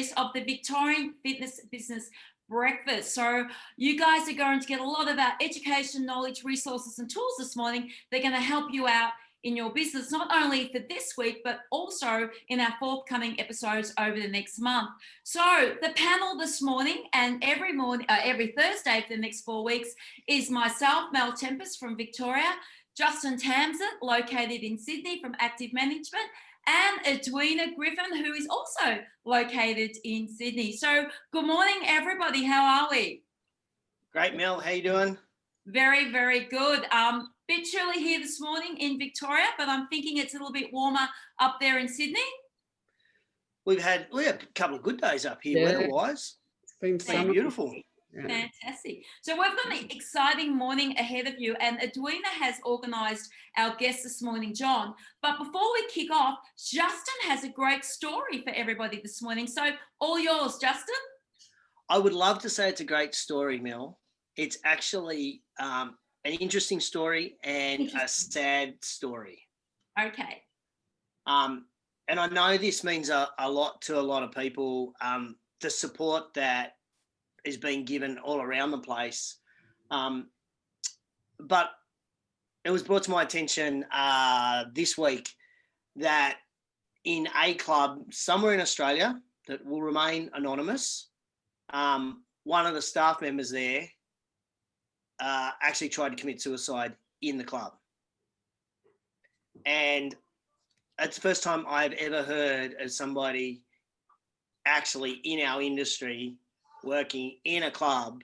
series of the Victorian Fitness Business Breakfast. So you guys are going to get a lot of our education, knowledge, resources and tools this morning. They're going to help you out in your business, not only for this week, but also in our forthcoming episodes over the next month. So the panel this morning and every Thursday for the next 4 weeks is myself, Mel Tempest from Victoria, Justin Tamsett, located in Sydney from Active Management, and Edwina Griffin, who is also located in Sydney. So good morning, everybody. How are we? Great, Mel. How you doing? Very, very good. Bit chilly here this morning in Victoria, but I'm thinking it's a little bit warmer up there in Sydney. We had a couple of good days up here, weather-wise. It's been so beautiful. Yeah. Fantastic. So we've got an exciting morning ahead of you, and Edwina has organised our guest this morning, John. But before we kick off, Justin has a great story for everybody this morning. So all yours, Justin. I would love to say it's a great story, Mel. It's actually an interesting story and a sad story. Okay. And I know this means a lot to a lot of people, the support that is being given all around the place. But it was brought to my attention this week that in a club somewhere in Australia that will remain anonymous, one of the staff members there actually tried to commit suicide in the club. And it's the first time I've ever heard of somebody actually in our industry working in a club,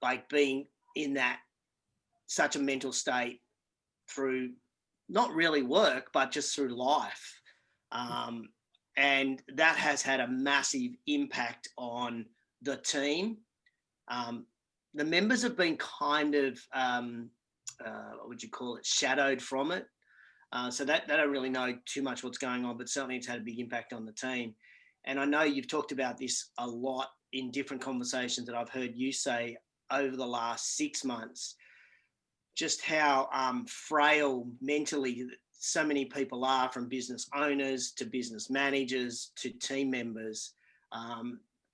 like being in that such a mental state through not really work, but just through life. And that has had a massive impact on the team. The members have been kind of, what would you call it, shadowed from it. So that they don't really know too much what's going on, but certainly it's had a big impact on the team. And I know you've talked about this a lot in different conversations that I've heard you say over the last 6 months, just how frail mentally so many people are, from business owners to business managers to team members,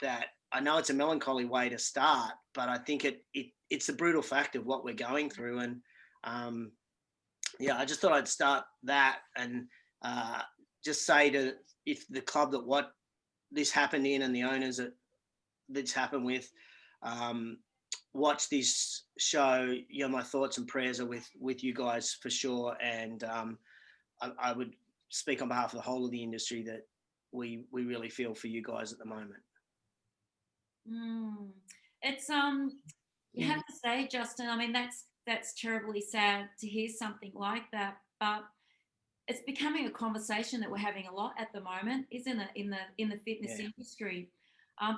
that I know it's a melancholy way to start, but I think it's the brutal fact of what we're going through. And yeah, I just thought I'd start that and just say to if the club that what this happened in and the owners that this happened with, watch this show, you know, my thoughts and prayers are with you guys for sure. And I would speak on behalf of the whole of the industry that we really feel for you guys at the moment. It's you have to say, Justin, I mean, that's terribly sad to hear something like that, but it's becoming a conversation that we're having a lot at the moment, isn't it, in the fitness industry?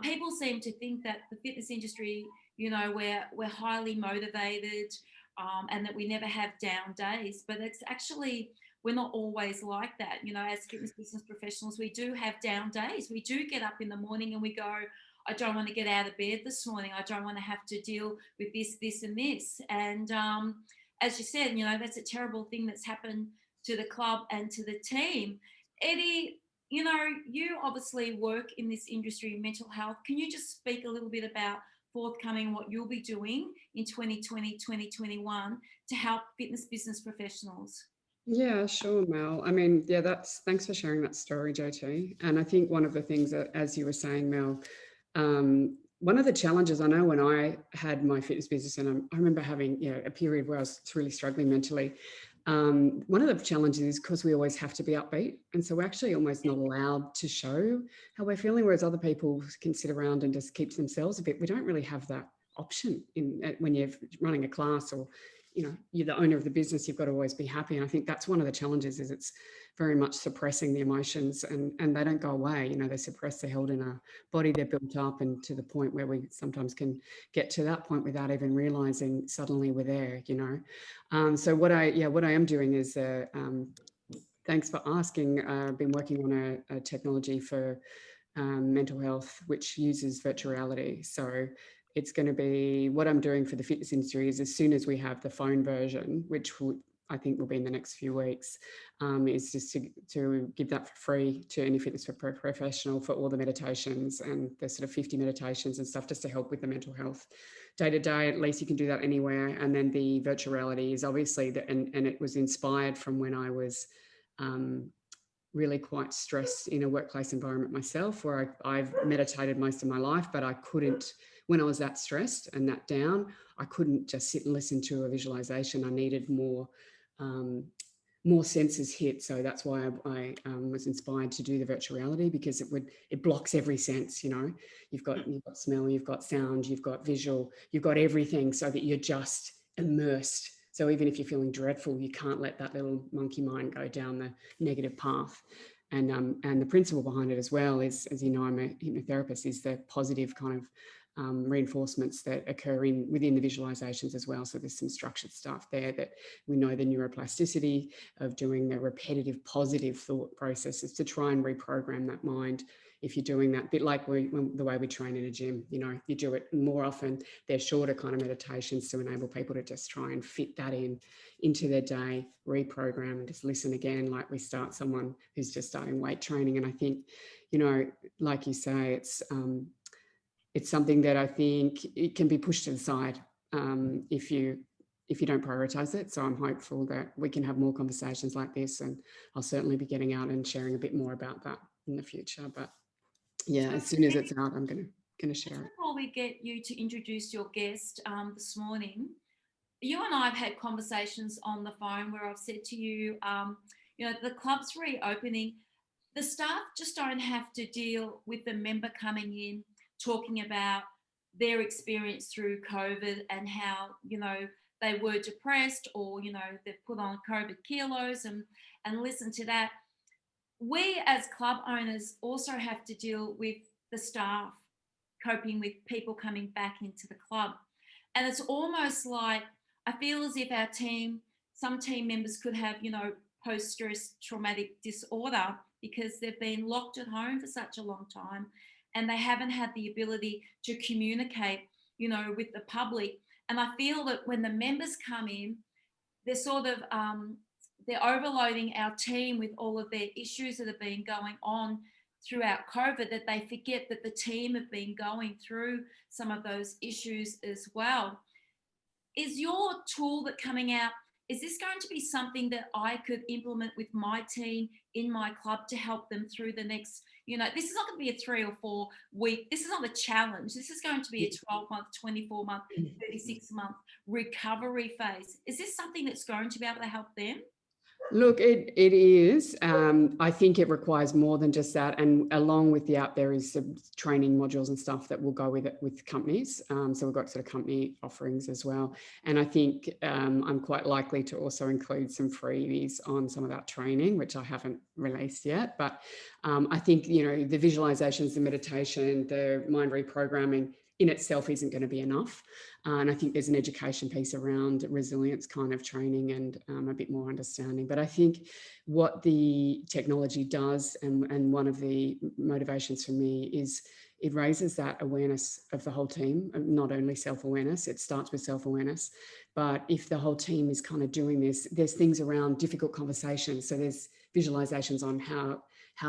People seem to think that the fitness industry, you know, we're highly motivated, and that we never have down days, but it's actually, we're not always like that. You know, as fitness business professionals, we do have down days. We do get up in the morning and we go, I don't want to get out of bed this morning. I don't want to have to deal with this and this. And as you said, you know, that's a terrible thing that's happened to the club and to the team. Eddy, you know, you obviously work in this industry, mental health. Can you just speak a little bit about forthcoming, what you'll be doing in 2020, 2021 to help fitness business professionals? Yeah, sure, Mel. I mean, yeah, thanks for sharing that story, JT. And I think one of the things that, as you were saying, Mel, one of the challenges I know when I had my fitness business, and I remember having, you know, a period where I was really struggling mentally. One of the challenges is because we always have to be upbeat, and so we're actually almost not allowed to show how we're feeling, whereas other people can sit around and just keep to themselves a bit. We don't really have that option when you're running a class, or, you know, you're the owner of the business, you've got to always be happy. And I think that's one of the challenges, is it's very much suppressing the emotions, and they don't go away. You know, they're suppressed, they're held in a body, they're built up, and to the point where we sometimes can get to that point without even realizing suddenly we're there, you know. So what I am doing is, thanks for asking, I've been working on a technology for mental health, which uses virtual reality. So it's going to be, what I'm doing for the fitness industry is, as soon as we have the phone version, which I think will be in the next few weeks, is just to give that for free to any fitness professional for all the meditations and the sort of 50 meditations and stuff, just to help with the mental health day to day. At least you can do that anywhere. And then the virtual reality is obviously, and it was inspired from when I was really quite stressed in a workplace environment myself, where I've meditated most of my life, but I couldn't, when I was that stressed and that down, I couldn't just sit and listen to a visualization. I needed more senses hit. So that's why I was inspired to do the virtual reality, because it blocks every sense. You know, you've got smell, you've got sound, you've got visual, you've got everything, so that you're just immersed. So even if you're feeling dreadful, you can't let that little monkey mind go down the negative path. And the principle behind it as well is, as you know, I'm a hypnotherapist, is the positive kind of reinforcements that occur within the visualizations as well. So there's some structured stuff there that we know the neuroplasticity of doing the repetitive positive thought processes to try and reprogram that mind. If you're doing that, a bit like the way we train in a gym, you know, you do it more often. They're shorter kind of meditations to enable people to just try and fit that into their day, reprogram, and just listen again, like we start someone who's just starting weight training. And I think, you know, like you say, it's something that I think it can be pushed to the side if you don't prioritize it. So I'm hopeful that we can have more conversations like this, and I'll certainly be getting out and sharing a bit more about that in the future. But yeah, as soon as it's out, I'm going to share it. Before we get you to introduce your guest this morning, you and I have had conversations on the phone where I've said to you, you know, the club's reopening. The staff just don't have to deal with the member coming in talking about their experience through COVID and how, you know, they were depressed, or, you know, they've put on COVID kilos and listen to that. We as club owners also have to deal with the staff coping with people coming back into the club. And it's almost like, I feel as if some team members could have, you know, post-stress traumatic disorder because they've been locked at home for such a long time and they haven't had the ability to communicate, you know, with the public. And I feel that when the members come in, they're sort of, they're overloading our team with all of their issues that have been going on throughout COVID, that they forget that the team have been going through some of those issues as well. Is your tool that coming out, is this going to be something that I could implement with my team in my club to help them through the next, you know, this is not going to be a 3 or 4 week, this is not a challenge. This is going to be a 12-month, 24-month, 36-month recovery phase. Is this something that's going to be able to help them? Look, it is. I think it requires more than just that. And along with the app, there is some training modules and stuff that will go with it with companies. So we've got sort of company offerings as well. And I think I'm quite likely to also include some freebies on some of that training, which I haven't released yet. But I think, you know, the visualizations, the meditation, the mind reprogramming in itself isn't going to be enough. And I think there's an education piece around resilience kind of training and a bit more understanding. But I think what the technology does, and one of the motivations for me, is it raises that awareness of the whole team, not only self-awareness. It starts with self-awareness. But if the whole team is kind of doing this, there's things around difficult conversations. So there's visualizations on how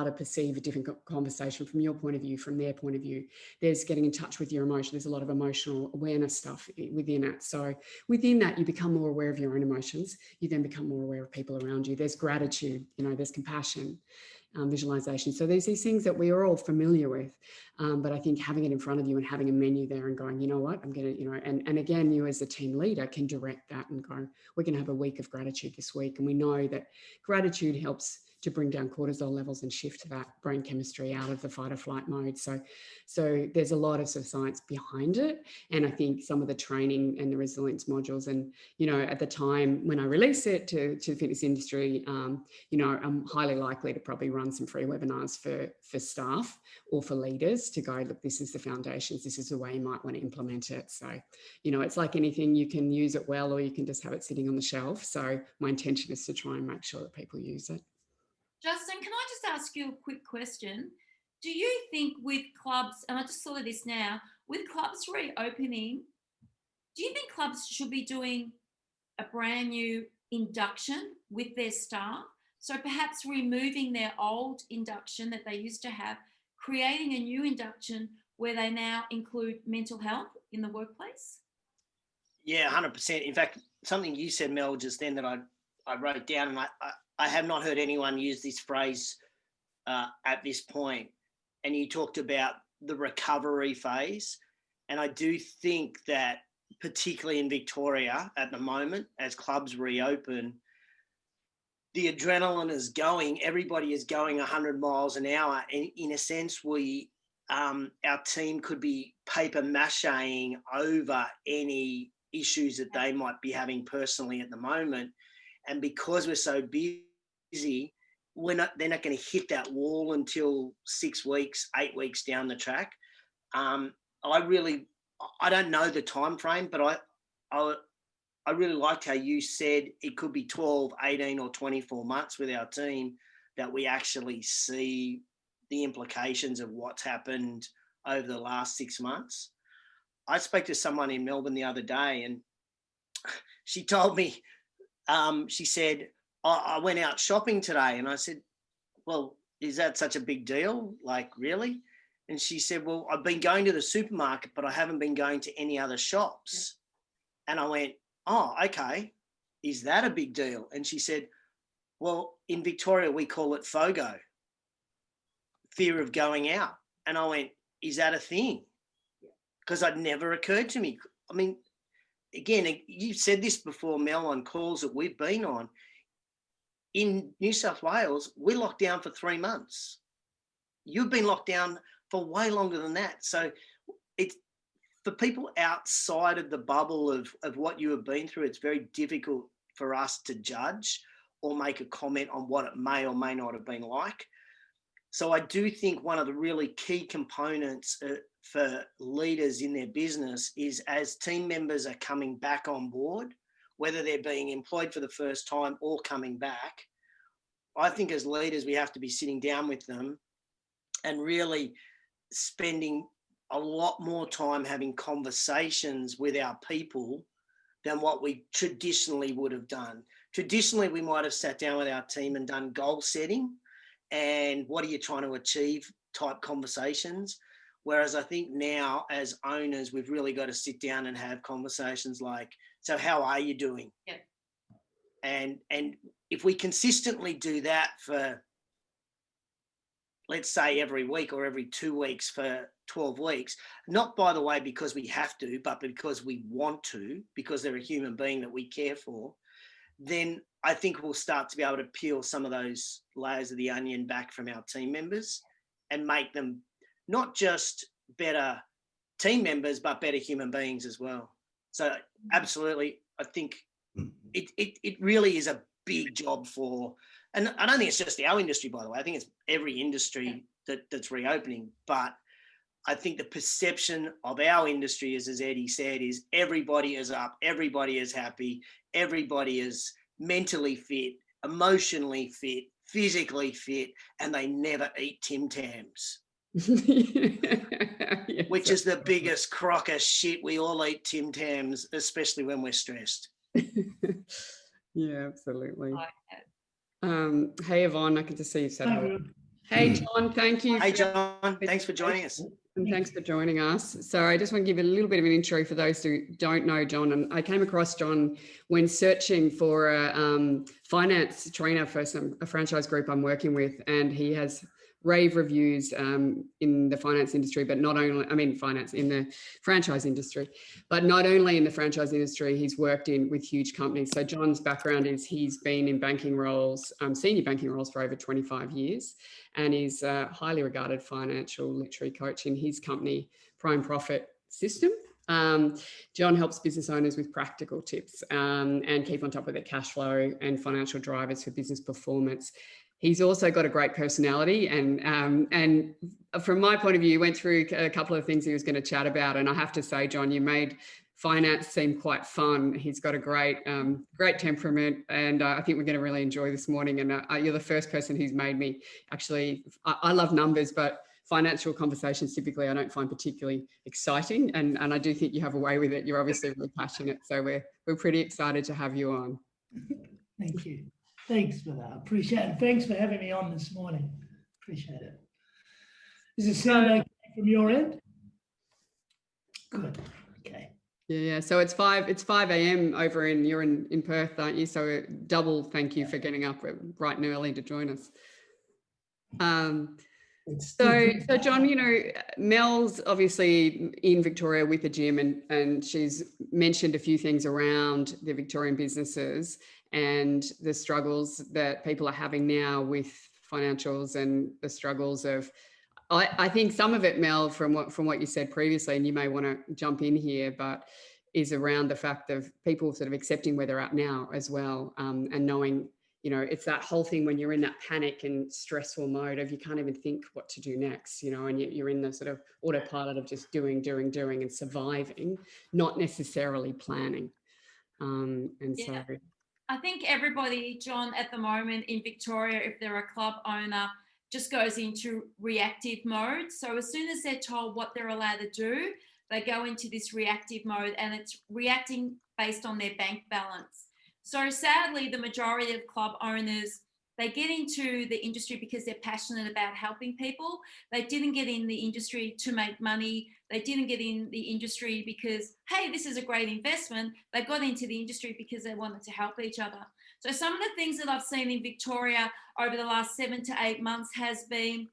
to perceive a different conversation from your point of view, from their point of view. There's getting in touch with your emotion. There's a lot of emotional awareness stuff within it. So within that, you become more aware of your own emotions. You then become more aware of people around you. There's gratitude, you know, there's compassion, visualization. So there's these things that we are all familiar with. But I think having it in front of you and having a menu there and going, you know what, I'm going to, you know, and again, you as a team leader can direct that and go, we're going to have a week of gratitude this week. And we know that gratitude helps to bring down cortisol levels and shift that brain chemistry out of the fight or flight mode. So there's a lot of sort of science behind it. And I think some of the training and the resilience modules, and, you know, at the time when I release it to the fitness industry, you know, I'm highly likely to probably run some free webinars for staff or for leaders to go, look, this is the foundations, this is the way you might want to implement it. So, you know, it's like anything, you can use it well, or you can just have it sitting on the shelf. So my intention is to try and make sure that people use it. Justin, can I just ask you a quick question? Do you think with clubs, and I just saw this now, with clubs reopening, do you think clubs should be doing a brand new induction with their staff. So perhaps removing their old induction that they used to have, creating a new induction where they now include mental health in the workplace. Yeah, 100%. In fact, something you said, Mel, just then that I wrote down, and I have not heard anyone use this phrase at this point. And you talked about the recovery phase. And I do think that particularly in Victoria at the moment, as clubs reopen, the adrenaline is going, everybody is going 100 miles an hour. And in a sense, our team could be paper macheing over any issues that they might be having personally at the moment. And because we're so busy, they're not going to hit that wall until 6 weeks, 8 weeks down the track. I don't know the time frame, but I really liked how you said it could be 12, 18 or 24 months with our team that we actually see the implications of what's happened over the last 6 months. I spoke to someone in Melbourne the other day, and she told me, she said, I went out shopping today. And I said, well, is that such a big deal? Like, really? And she said, well, I've been going to the supermarket, but I haven't been going to any other shops. And I went, oh, okay. Is that a big deal? And she said, well, in Victoria, we call it FOGO, fear of going out. And I went, is that a thing? Because it never occurred to me. I mean, again, you've said this before, Mel, on calls that we've been on. In New South Wales, we're locked down for 3 months. You've been locked down for way longer than that. So it's for people outside of the bubble of what you have been through, it's very difficult for us to judge or make a comment on what it may or may not have been like. So I do think one of the really key components for leaders in their business is as team members are coming back on board, whether they're being employed for the first time or coming back, I think as leaders, we have to be sitting down with them and really spending a lot more time having conversations with our people than what we traditionally would have done. Traditionally, we might have sat down with our team and done goal setting and what are you trying to achieve type conversations. Whereas I think now as owners, we've really got to sit down and have conversations like, so how are you doing? Yeah. And if we consistently do that for, let's say every week or every 2 weeks for 12 weeks, not by the way, because we have to, but because we want to, because they're a human being that we care for, then I think we'll start to be able to peel some of those layers of the onion back from our team members and make them not just better team members, but better human beings as well. So absolutely, I think it really is a big job for, and I don't think it's just our industry, by the way. I think it's every industry that's reopening. But I think the perception of our industry is, as Eddy said, is everybody is up, everybody is happy, everybody is mentally fit, emotionally fit, physically fit, and they never eat Tim Tams. Yes, which is the biggest crock of shit. We all eat Tim Tams, especially when we're stressed. Yeah, absolutely. Like that. Hey, Yvonne, I can just see you said hello. Hey, John, thank you. Hey, John, thanks for joining us. And thanks for joining us. So I just want to give a little bit of an intro for those who don't know John. And I came across John when searching for a finance trainer for a franchise group I'm working with. And he has rave reviews in the finance industry, but not only, I mean, finance in the franchise industry, but not only in the franchise industry, he's worked with huge companies. So John's background is he's been in banking roles, senior banking roles for over 25 years, and he's a highly regarded financial literary coach in his company, Prime Profit System. John helps business owners with practical tips and keep on top of their cash flow and financial drivers for business performance. He's also got a great personality, and from my point of view, went through a couple of things he was going to chat about. And I have to say, John, you made finance seem quite fun. He's got a great temperament, and I think we're going to really enjoy this morning. And you're the first person who's made me actually. I love numbers, but financial conversations typically I don't find particularly exciting, and I do think you have a way with it. You're obviously really passionate, so we're pretty excited to have you on. Thank you. Thanks for that. Appreciate it. Thanks for having me on this morning. Appreciate it. Does it sound okay from your end? Good. Okay. Yeah. So it's 5 a.m. over you're in Perth, aren't you? So double thank you for getting up bright and early to join us. So John, you know, Mel's obviously in Victoria with the gym, and she's mentioned a few things around the Victorian businesses and the struggles that people are having now with financials and the struggles of, I think some of it, Mel, from what you said previously, and you may want to jump in here, but is around the fact of people sort of accepting where they're at now as well, and knowing, you know, it's that whole thing when you're in that panic and stressful mode of you can't even think what to do next, you know, and you're in the sort of autopilot of just doing and surviving, not necessarily planning. So I think everybody, John, at the moment in Victoria, if they're a club owner, just goes into reactive mode. So as soon as they're told what they're allowed to do, they go into this reactive mode, and it's reacting based on their bank balance. So sadly, the majority of club owners, they get into the industry because they're passionate about helping people. They didn't get in the industry to make money. They didn't get in the industry because, hey, this is a great investment. They got into the industry because they wanted to help each other. So some of the things that I've seen in Victoria over the last 7 to 8 months has been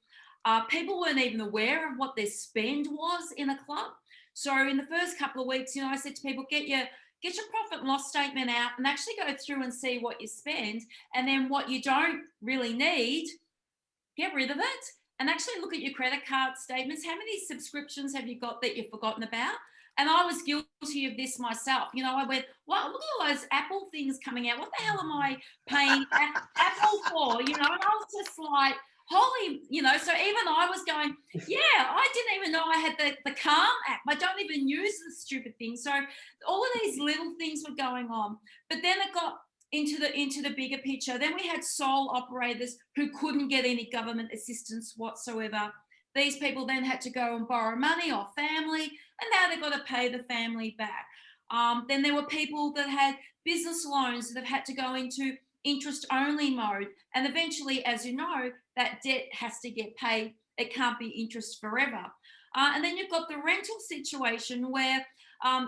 people weren't even aware of what their spend was in a club. So in the first couple of weeks, you know, I said to people, get your profit and loss statement out and actually go through and see what you spend, and then what you don't really need, get rid of it, and actually look at your credit card statements. How many subscriptions have you got that you've forgotten about? And I was guilty of this myself. You know, I went, well, look at all those Apple things coming out. What the hell am I paying Apple for? You know, and I was just like, holy, you know, so even I was going, yeah, I didn't even know I had the Calm app. I don't even use the stupid thing. So all of these little things were going on. But then it got into the bigger picture. Then we had sole operators who couldn't get any government assistance whatsoever. These people then had to go and borrow money off family, and now they've got to pay the family back. Then there were people that had business loans that have had to go into interest-only mode. And eventually, as you know, that debt has to get paid. It can't be interest forever. And then you've got the rental situation where,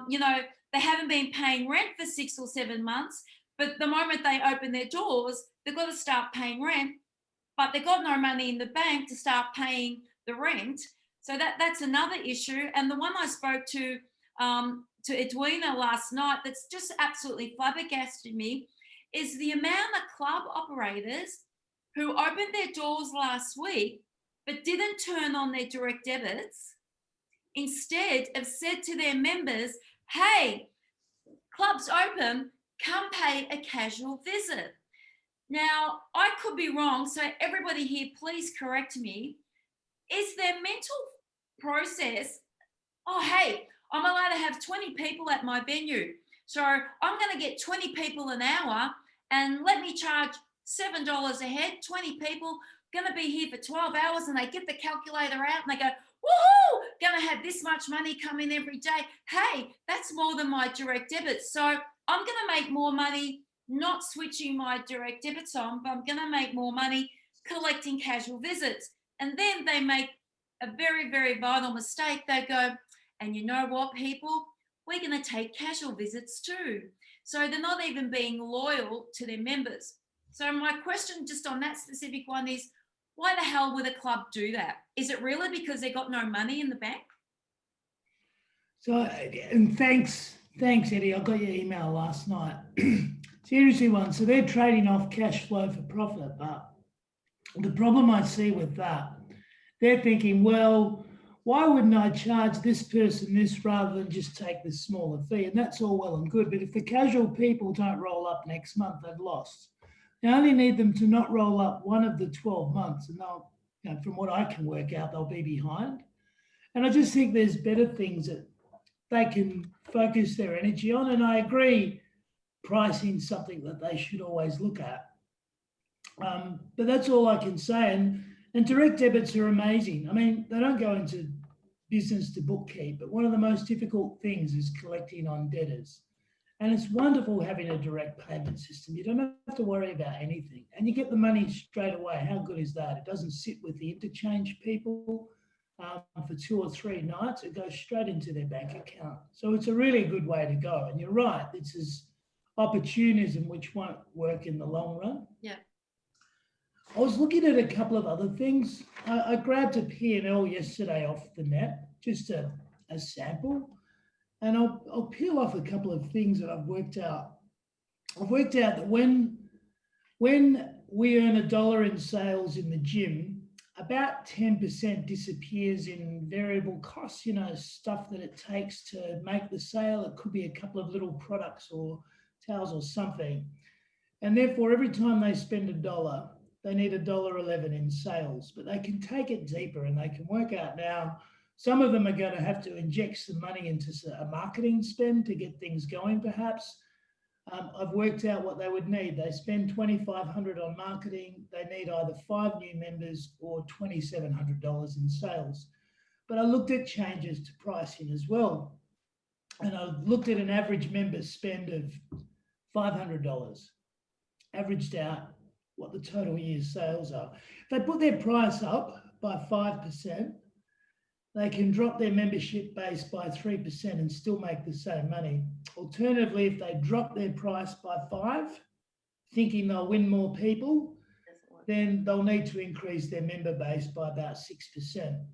you know, they haven't been paying rent for 6 or 7 months, but the moment they open their doors, they've got to start paying rent, but they've got no money in the bank to start paying the rent. So that's another issue. And the one I spoke to Edwina last night that's just absolutely flabbergasted me is the amount of club operators who opened their doors last week but didn't turn on their direct debits, instead have said to their members, hey, club's open, come pay a casual visit. Now, I could be wrong, so everybody here, please correct me. Is their mental process, oh, hey, I'm allowed to have 20 people at my venue, so I'm going to get 20 people an hour and let me charge $7 a head, 20 people, going to be here for 12 hours, and they get the calculator out and they go, woohoo, going to have this much money come in every day. Hey, that's more than my direct debit. So I'm going to make more money not switching my direct debits on, but I'm going to make more money collecting casual visits. And then they make a very, very vital mistake. They go, and you know what, people? We're going to take casual visits too. So they're not even being loyal to their members. So my question just on that specific one is, why the hell would a club do that? Is it really because they got no money in the bank? So, and thanks, Eddie. I got your email last night. It's an interesting one. So they're trading off cash flow for profit. But the problem I see with that, they're thinking, well, why wouldn't I charge this person this rather than just take the smaller fee? And that's all well and good. But if the casual people don't roll up next month, they've lost. They only need them to not roll up one of the 12 months. And they'll, you know, from what I can work out, they'll be behind. And I just think there's better things that they can focus their energy on. And I agree, pricing is something that they should always look at. But that's all I can say. And direct debits are amazing. I mean, they don't go into business to bookkeep, but one of the most difficult things is collecting on debtors. And it's wonderful having a direct payment system. You don't have to worry about anything. And you get the money straight away. How good is that? It doesn't sit with the interchange people for 2 or 3 nights. It goes straight into their bank account. So it's a really good way to go. And you're right, this is opportunism which won't work in the long run. Yeah. I was looking at a couple of other things. I grabbed a P&L yesterday off the net, just a sample. And I'll peel off a couple of things that I've worked out. I've worked out that when we earn $1 in sales in the gym, about 10% disappears in variable costs, you know, stuff that it takes to make the sale. It could be a couple of little products or towels or something. And therefore, every time they spend $1, they need $1.11 in sales, but they can take it deeper and they can work out now. Some of them are going to have to inject some money into a marketing spend to get things going, perhaps. I've worked out what they would need. They spend $2,500 on marketing. They need either 5 new members or $2,700 in sales. But I looked at changes to pricing as well. And I looked at an average member spend of $500, averaged out what the total year's sales are. If they put their price up by 5%, they can drop their membership base by 3% and still make the same money. Alternatively, if they drop their price by 5%, thinking they'll win more people, then they'll need to increase their member base by about 6%.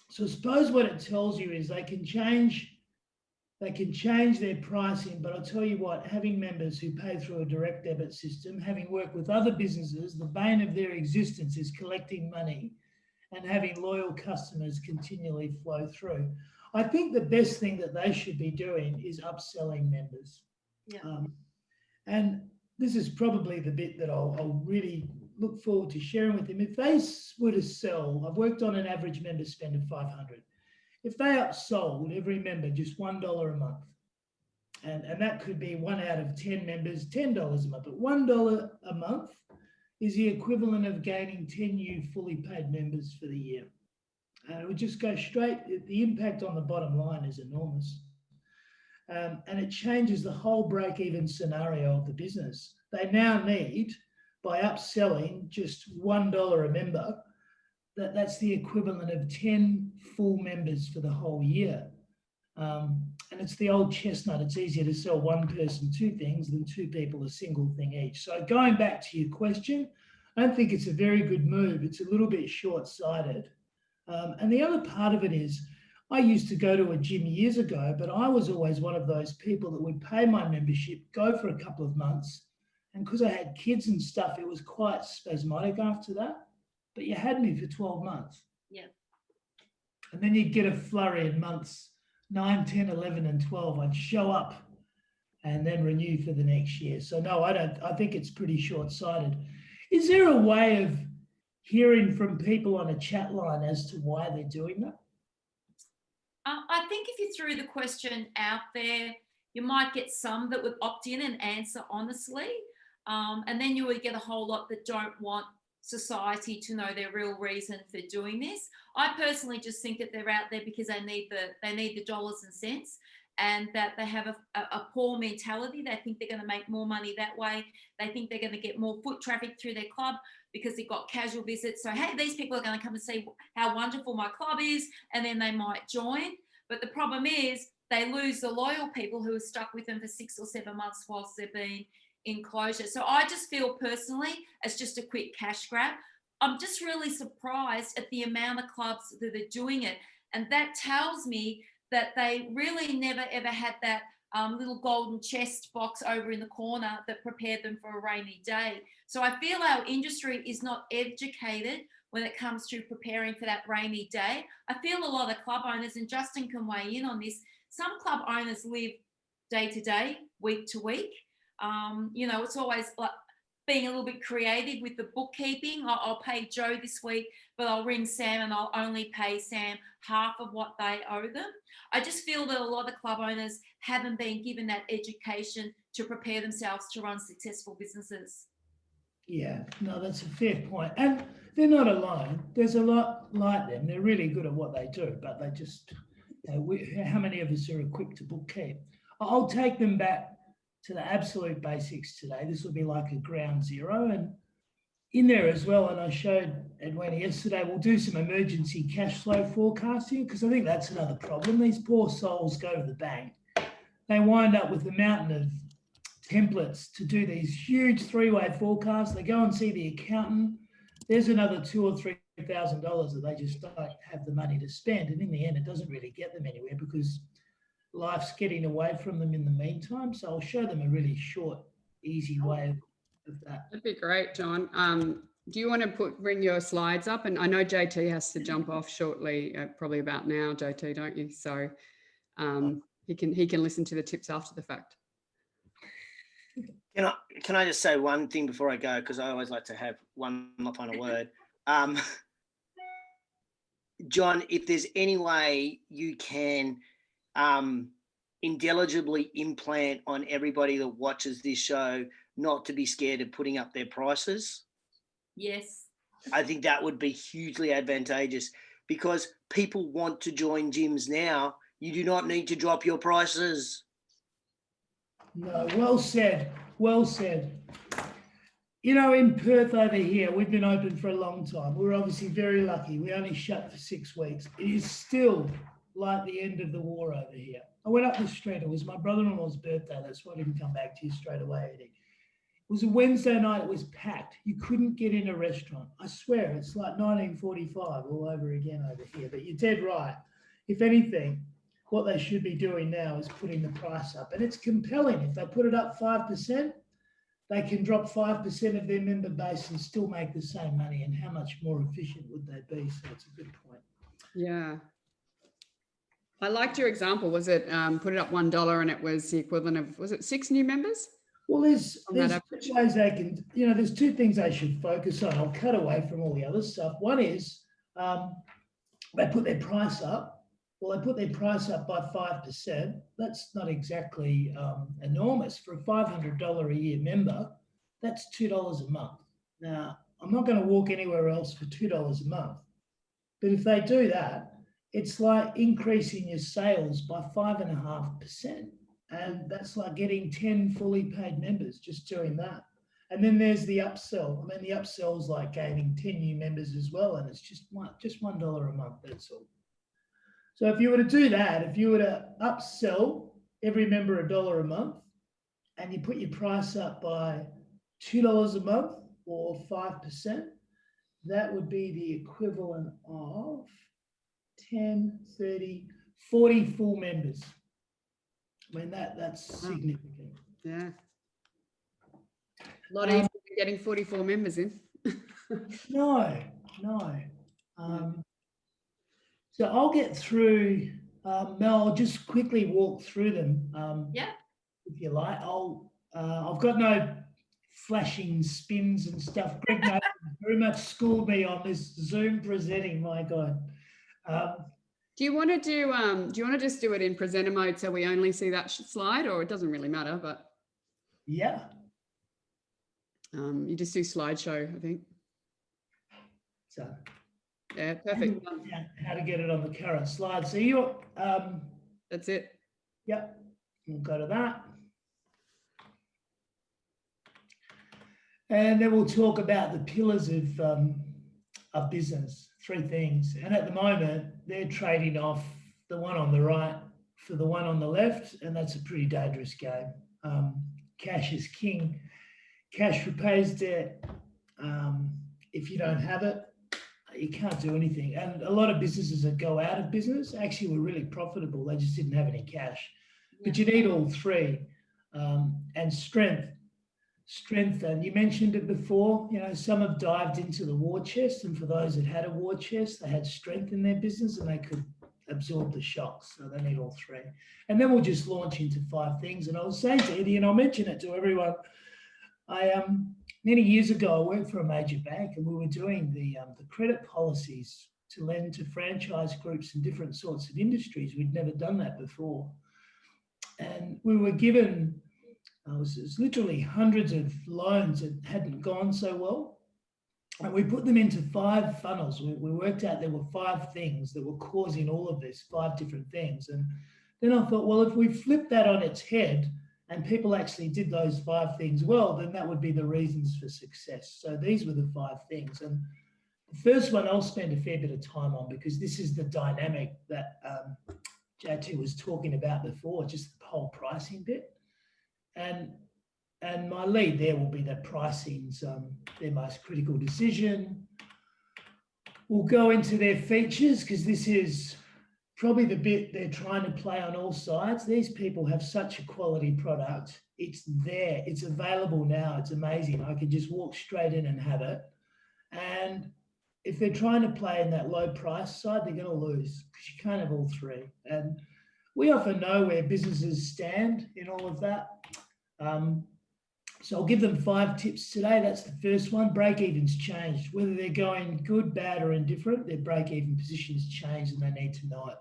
So I suppose what it tells you is they can change their pricing, but I'll tell you what, having members who pay through a direct debit system, having worked with other businesses, the bane of their existence is collecting money and having loyal customers continually flow through. I think the best thing that they should be doing is upselling members. Yeah. And this is probably the bit that I'll really look forward to sharing with them. If they were to sell, I've worked on an average member spend of $500. If they upsold every member just $1 a month, and that could be 1 out of 10 members, $10 a month, but $1 a month is the equivalent of gaining 10 new fully paid members for the year. It would just go straight, the impact on the bottom line is enormous. And it changes the whole break-even scenario of the business. They now need, by upselling just $1 a member, that's the equivalent of 10 full members for the whole year. And it's the old chestnut. It's easier to sell one person 2 things than 2 people a single thing each. So going back to your question, I don't think it's a very good move. It's a little bit short-sighted. And the other part of it is, I used to go to a gym years ago, but I was always one of those people that would pay my membership, go for a couple of months. And because I had kids and stuff, it was quite spasmodic after that. But you had me for 12 months. Yeah. And then you'd get a flurry in months 9, 10, 11, and 12. I'd show up and then renew for the next year. So no, I think it's pretty short-sighted. Is there a way of hearing from people on a chat line as to why they're doing that? I think if you threw the question out there, you might get some that would opt in and answer honestly. And then you would get a whole lot that don't want society to know their real reason for doing this. I personally just think that they're out there because they need the dollars and cents, and that they have a poor mentality. They think they're going to make more money that way. They think they're going to get more foot traffic through their club because they've got casual visits. So, hey, these people are going to come and see how wonderful my club is, and then they might join. But the problem is they lose the loyal people who are stuck with them for 6 or 7 months whilst they've been in closure. So I just feel personally, as just a quick cash grab, I'm just really surprised at the amount of clubs that are doing it. And that tells me that they really never ever had that little golden chest box over in the corner that prepared them for a rainy day. So I feel our industry is not educated when it comes to preparing for that rainy day. I feel a lot of club owners, and Justin can weigh in on this, some club owners live day to day, week to week. It's always like being a little bit creative with the bookkeeping. I'll pay Joe this week, but I'll ring Sam and I'll only pay Sam half of what they owe them. I just feel that a lot of club owners haven't been given that education to prepare themselves to run successful businesses. Yeah, no, that's a fair point. And they're not alone. There's a lot like them. They're really good at what they do, but they just, how many of us are equipped to bookkeep? I'll take them back to the absolute basics today. This will be like a ground zero. And in there as well, and I showed Edwina yesterday, we'll do some emergency cash flow forecasting, because I think that's another problem. These poor souls go to the bank. They wind up with a mountain of templates to do these huge three-way forecasts. They go and see the accountant. There's another $2,000 or $3,000 that they just don't have the money to spend. And in the end, it doesn't really get them anywhere because life's getting away from them in the meantime. So I'll show them a really short, easy way of that. That'd be great, John. Do you want to bring your slides up? And I know JT has to jump off shortly, probably about now, JT, don't you? So he can listen to the tips after the fact. Can I just say one thing before I go, because I always like to have one final word. John, if there's any way you can indelibly implant on everybody that watches this show not to be scared of putting up their prices. Yes. I think that would be hugely advantageous, because people want to join gyms now. You do not need to drop your prices. No, well said. Well said. You know, in Perth over here, we've been open for a long time. We're obviously very lucky. We only shut for 6 weeks. It is still like the end of the war over here. I went up the street. It was my brother-in-law's birthday. That's why I didn't come back to you straight away, Eddie. It was a Wednesday night. It was packed. You couldn't get in a restaurant. I swear, it's like 1945 all over again over here. But you're dead right. If anything, what they should be doing now is putting the price up. And it's compelling. If they put it up 5%, they can drop 5% of their member base and still make the same money. And how much more efficient would they be? So it's a good point. Yeah. I liked your example. Was it put it up $1 and it was the equivalent of, was it 6 new members? Well, there's two ways they can, there's two things they should focus on. I'll cut away from all the other stuff. One is they put their price up. Well, they put their price up by 5%. That's not exactly enormous. For a $500 a year member, that's $2 a month. Now, I'm not going to walk anywhere else for $2 a month. But if they do that, it's like increasing your sales by 5.5%. And that's like getting 10 fully paid members, just doing that. And then there's the upsell. I mean, the upsell is like gaining 10 new members as well. And it's just $1 a month, that's all. So if you were to do that, if you were to upsell every member $1 a month, and you put your price up by $2 a month or 5%, that would be the equivalent of 10, 30, 40 full members. I mean, that's significant. Yeah. A lot easier than getting 44 members in. No. So I'll get through, Mel, I'll just quickly walk through them. Yeah. If you like. I've got no flashing spins and stuff. Greg knows very much schooled me on this Zoom presenting, my God. Do you want to just do it in presenter mode so we only see that slide, or it doesn't really matter, but yeah. You just do slideshow, I think. So yeah, perfect. How to get it on the current slide. So you're that's it. Yep. We'll go to that. And then we'll talk about the pillars of business, 3 things. And at the moment, they're trading off the one on the right for the one on the left, and that's a pretty dangerous game. Cash is king. Cash repays debt. If you don't have it, you can't do anything. And a lot of businesses that go out of business actually were really profitable. They just didn't have any cash. Yeah. But you need all 3. And strength, and you mentioned it before, some have dived into the war chest, and for those that had a war chest, they had strength in their business and they could absorb the shocks. So they need all 3. And then we'll just launch into 5 things. And I was saying to Eddy, and I'll mention it to everyone, many years ago, I worked for a major bank, and we were doing the credit policies to lend to franchise groups in different sorts of industries. We'd never done that before. And we were given, it was literally hundreds of loans that hadn't gone so well. And we put them into 5 funnels. We worked out there were 5 things that were causing all of this, 5 different things. And then I thought, well, if we flip that on its head and people actually did those 5 things well, then that would be the reasons for success. So these were the 5 things. And the first one I'll spend a fair bit of time on, because this is the dynamic that JT was talking about before, just the whole pricing bit. And my lead there will be that pricing's their most critical decision. We'll go into their features, because this is probably the bit they're trying to play on all sides. These people have such a quality product. It's there, it's available now, it's amazing. I can just walk straight in and have it. And if they're trying to play in that low price side, they're going to lose, because you can't have all 3. And we often know where businesses stand in all of that. So I'll give them 5 tips today. That's the first one. Break-even's changed. Whether they're going good, bad, or indifferent, their break-even position's changed, and they need to know it.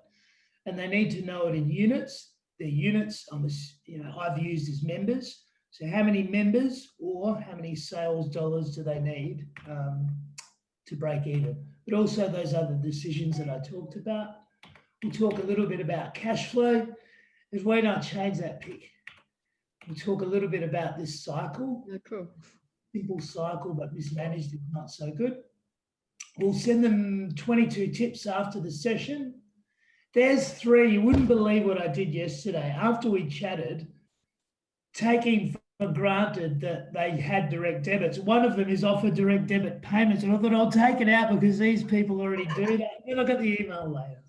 And they need to know it in units. Their units, I've used as members. So how many members or how many sales dollars do they need to break even? But also those other decisions that I talked about. We'll talk a little bit about cash flow. There's way not change that pick. We'll talk a little bit about this cycle. Yeah, cool. Simple cycle, but mismanaged is not so good. We'll send them 22 tips after the session. There's 3. You wouldn't believe what I did yesterday. After we chatted, taking for granted that they had direct debits. One of them is offered direct debit payments, and I thought I'll take it out because these people already do that. Then I'll get the email later.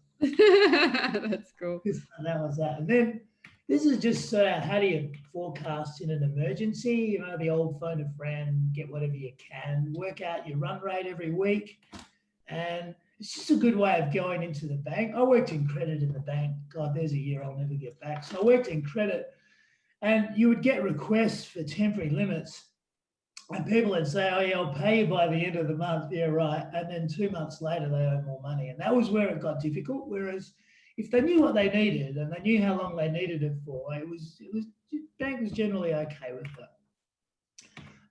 That's cool. That was that. And then this is just how do you forecast in an emergency? The old phone a friend, get whatever you can, work out your run rate every week. And it's just a good way of going into the bank. I worked in credit in the bank. God, there's a year I'll never get back. So I worked in credit, and you would get requests for temporary limits. And people would say, oh yeah, I'll pay you by the end of the month. Yeah, right. And then 2 months later, they owe more money. And that was where it got difficult. Whereas if they knew what they needed and they knew how long they needed it for, bank was generally okay with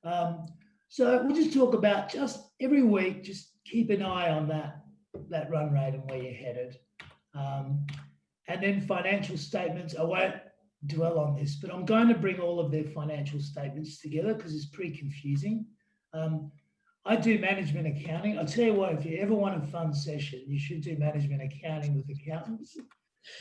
that. So we'll just talk about just every week, just keep an eye on that run rate and where you're headed. And then financial statements, I won't dwell on this, but I'm going to bring all of their financial statements together because it's pretty confusing. I do management accounting. I'll tell you what, if you ever want a fun session, you should do management accounting with accountants.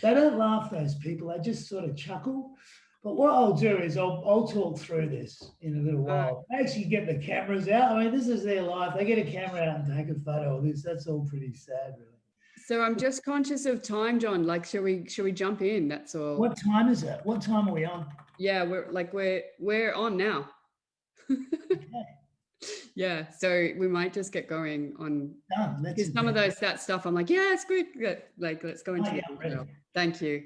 They don't laugh, those people. They just sort of chuckle. But what I'll do is I'll talk through this in a little while. They actually get the cameras out. I mean, this is their life. They get a camera out and take a photo of this. That's all pretty sad, really. So I'm just conscious of time, John. Like, shall we jump in? That's all. What time is it? What time are we on? Yeah, we're on now. Okay. Yeah, so we might just get going on. Done. Because some of that stuff, I'm like, yeah, it's good. Like, let's go into yeah, the detail. Thank you.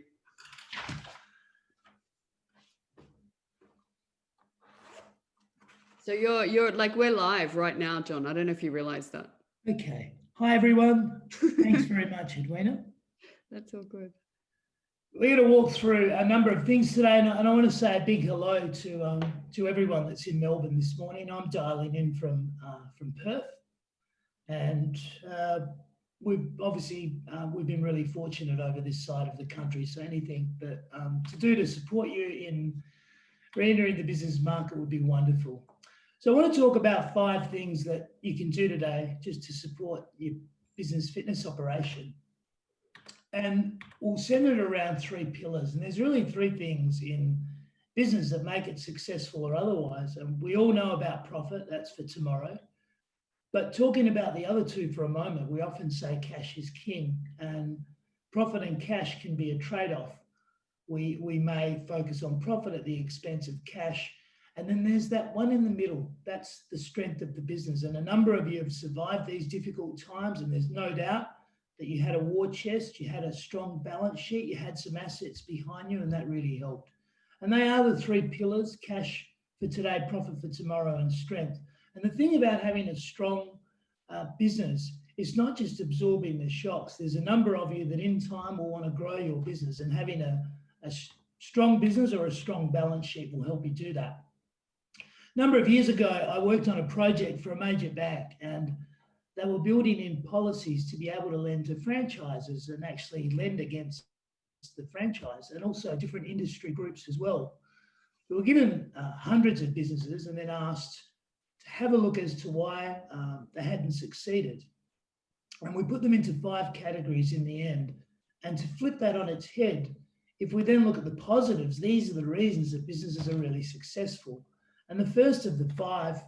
So you're like, we're live right now, John. I don't know if you realize that. Okay. Hi, everyone. Thanks very much, Edwina. That's all good. We're going to walk through a number of things today, and I want to say a big hello to everyone that's in Melbourne this morning. I'm dialing in from Perth, and we've been really fortunate over this side of the country. So anything that to support you in re-entering the business market would be wonderful. So I want to talk about 5 things that you can do today just to support your business fitness operation. And we'll center it around 3 pillars. And there's really 3 things in business that make it successful or otherwise. And we all know about profit, that's for tomorrow. But talking about the other 2 for a moment, we often say cash is king, and profit and cash can be a trade-off. We may focus on profit at the expense of cash. And then there's that one in the middle. That's the strength of the business. And a number of you have survived these difficult times, and there's no doubt that you had a war chest, you had a strong balance sheet, you had some assets behind you, and that really helped. And they are the 3 pillars: cash for today, profit for tomorrow, and strength. And the thing about having a strong business is not just absorbing the shocks. There's a number of you that in time will want to grow your business, and having a strong business or a strong balance sheet will help you do that. A number of years ago, I worked on a project for a major bank, and they were building in policies to be able to lend to franchises and actually lend against the franchise, and also different industry groups as well. We were given hundreds of businesses and then asked to have a look as to why they hadn't succeeded. And we put them into 5 categories in the end. And to flip that on its head, if we then look at the positives, these are the reasons that businesses are really successful. And the first of the 5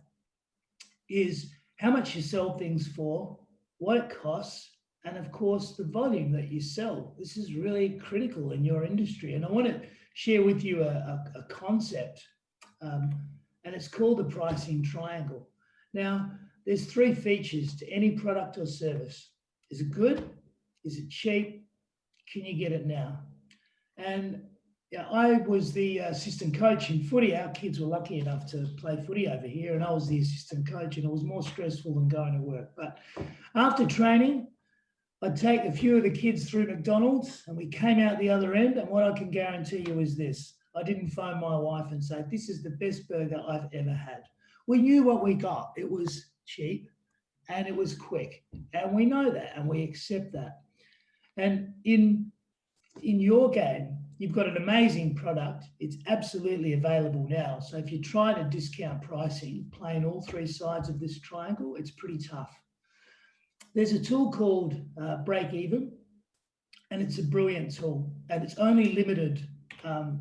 is how much you sell things for, what it costs, and of course, the volume that you sell. This is really critical in your industry. And I want to share with you a concept, and it's called the pricing triangle. Now, there's 3 features to any product or service. Is it good? Is it cheap? Can you get it now? And I was the assistant coach in footy. Our kids were lucky enough to play footy over here, and I was the assistant coach, and it was more stressful than going to work. But after training, I'd take a few of the kids through McDonald's, and we came out the other end, and what I can guarantee you is this. I didn't phone my wife and say, this is the best burger I've ever had. We knew what we got. It was cheap and it was quick. And we know that and we accept that. And in your game, you've got an amazing product. It's absolutely available now. So if you try to discount pricing, playing all 3 sides of this triangle, it's pretty tough. There's a tool called Break Even, and it's a brilliant tool. And it's only limited.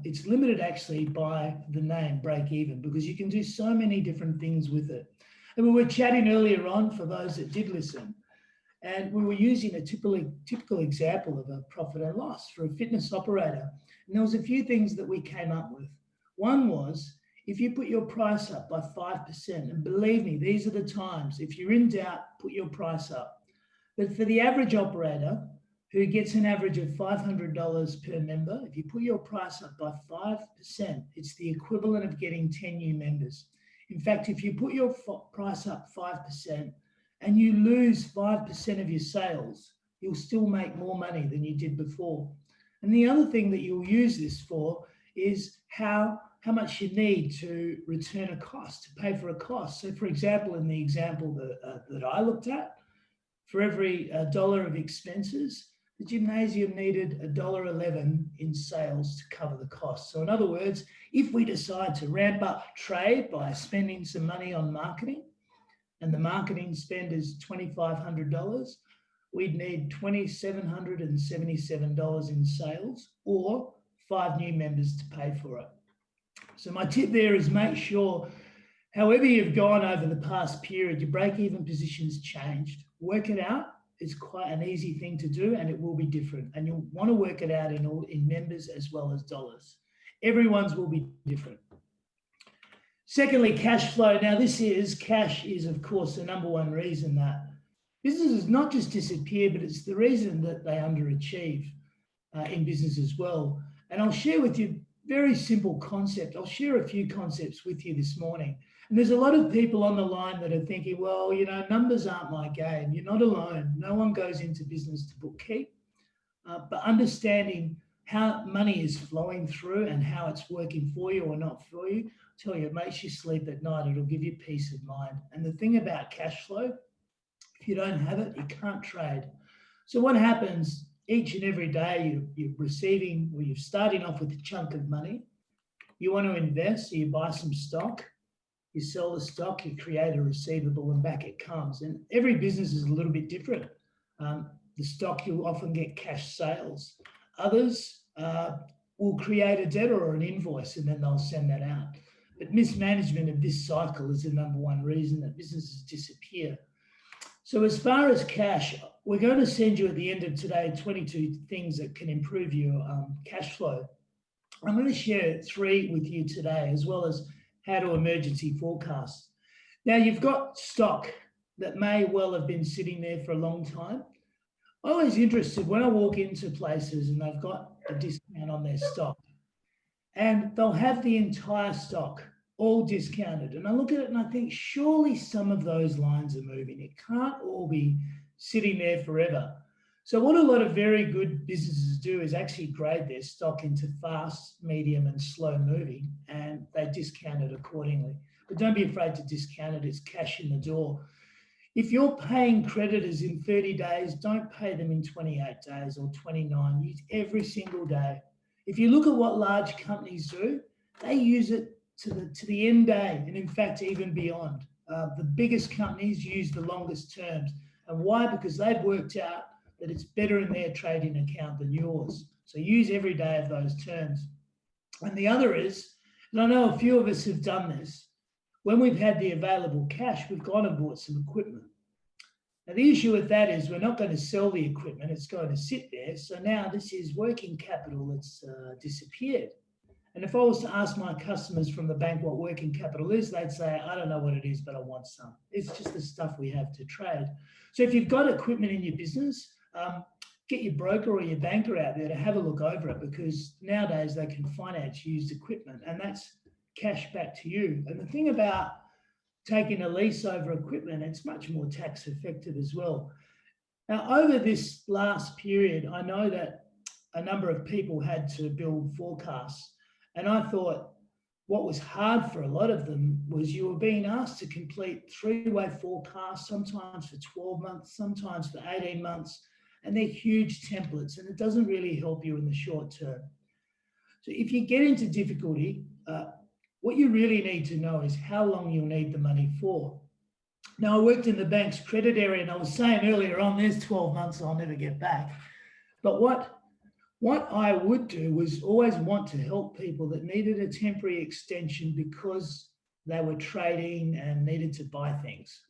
It's limited actually by the name Break Even, because you can do so many different things with it. And we were chatting earlier on, for those that did listen, and we were using a typical example of a profit and loss for a fitness operator. And there was a few things that we came up with. One was, if you put your price up by 5%, and believe me, these are the times, if you're in doubt, put your price up. But for the average operator who gets an average of $500 per member, if you put your price up by 5%, it's the equivalent of getting 10 new members. In fact, if you put your price up 5% and you lose 5% of your sales, you'll still make more money than you did before. And the other thing that you'll use this for is how much you need to return a cost, to pay for a cost. So for example, in the example that I looked at, for every $1 of expenses, the gymnasium needed $1.11 in sales to cover the cost. So in other words, if we decide to ramp up trade by spending some money on marketing, and the marketing spend is $2,500, we'd need $2,777 in sales, or 5 new members to pay for it. So my tip there is make sure, however you've gone over the past period, your break-even position's changed. Work it out. It's quite an easy thing to do, and it will be different. And you'll want to work it out in members as well as dollars. Everyone's will be different. Secondly, cash flow. Now, cash is, of course, the number one reason that businesses not just disappear, but it's the reason that they underachieve in business as well. And I'll share with you a very simple concept. I'll share a few concepts with you this morning. And there's a lot of people on the line that are thinking, well, numbers aren't my game. You're not alone. No one goes into business to bookkeep. But understanding how money is flowing through and how it's working for you or not for you, I tell you, it makes you sleep at night. It'll give you peace of mind. And the thing about cash flow, if you don't have it, you can't trade. So what happens each and every day, you're receiving, or you're starting off with a chunk of money. You want to invest, so you buy some stock. You sell the stock, you create a receivable, and back it comes. And every business is a little bit different. The stock, you'll often get cash sales. Others will create a debtor or an invoice, and then they'll send that out. But mismanagement of this cycle is the number one reason that businesses disappear. So as far as cash, we're going to send you at the end of today 22 things that can improve your cash flow. I'm going to share 3 with you today, as well as how to emergency forecast. Now, you've got stock that may well have been sitting there for a long time. I'm always interested when I walk into places and they've got a discount on their stock, and they'll have the entire stock all discounted. And I look at it and I think, surely some of those lines are moving. It can't all be sitting there forever. So what a lot of very good businesses do is actually grade their stock into fast, medium, and slow moving, and they discount it accordingly. But don't be afraid to discount it. It's cash in the door. If you're paying creditors in 30 days, don't pay them in 28 days or 29. Use every single day. If you look at what large companies do, they use it to the end day, and in fact, even beyond. The biggest companies use the longest terms. And why? Because they've worked out that it's better in their trading account than yours. So use every day of those terms. And the other is, and I know a few of us have done this, when we've had the available cash, we've gone and bought some equipment. Now, the issue with that is we're not going to sell the equipment, it's going to sit there. So now this is working capital that's disappeared. And if I was to ask my customers from the bank what working capital is, they'd say, I don't know what it is, but I want some. It's just the stuff we have to trade. So if you've got equipment in your business, get your broker or your banker out there to have a look over it, because nowadays they can finance used equipment and that's cash back to you. And the thing about taking a lease over equipment, it's much more tax effective as well. Now, over this last period, I know that a number of people had to build forecasts. And I thought what was hard for a lot of them was you were being asked to complete three-way forecasts, sometimes for 12 months, sometimes for 18 months, and they're huge templates, and it doesn't really help you in the short term. So if you get into difficulty, what you really need to know is how long you'll need the money for. Now, I worked in the bank's credit area, and I was saying earlier on, there's 12 months I'll never get back. But what I would do was always want to help people that needed a temporary extension because they were trading and needed to buy things.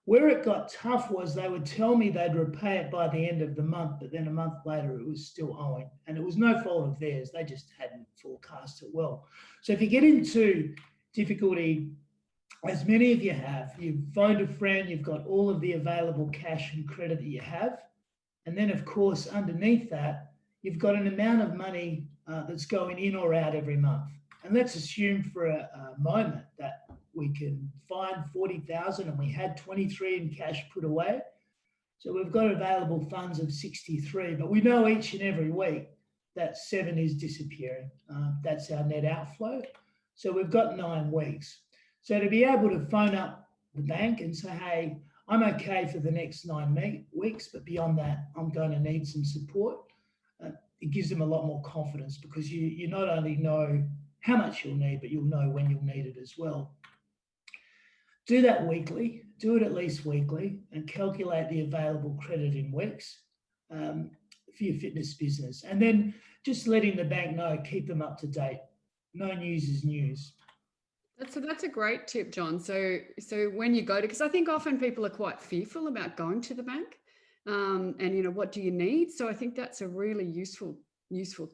Where it got tough was they would tell me they'd repay it by the end of the month, but then a month later it was still owing. And it was no fault of theirs, they just hadn't forecast it well. So if you get into difficulty, as many of you have, you've phoned a friend, you've got all of the available cash and credit that you have. And then of course, underneath that, you've got an amount of money that's going in or out every month. And let's assume for a moment that we can find 40,000 and we had 23 in cash put away. So we've got available funds of 63, but we know each and every week that 7 is disappearing. That's our net outflow. So we've got 9 weeks. So to be able to phone up the bank and say, hey, I'm okay for the next 9 weeks, but beyond that, I'm going to need some support. It gives them a lot more confidence because you not only know how much you'll need, but you'll know when you'll need it as well. Do that weekly, do it at least weekly, and calculate the available credit in weeks for your fitness business. And then just letting the bank know, keep them up to date. No news is news. That's a great tip, John. So when you go to, because I think often people are quite fearful about going to the bank. And what do you need? So I think that's a really useful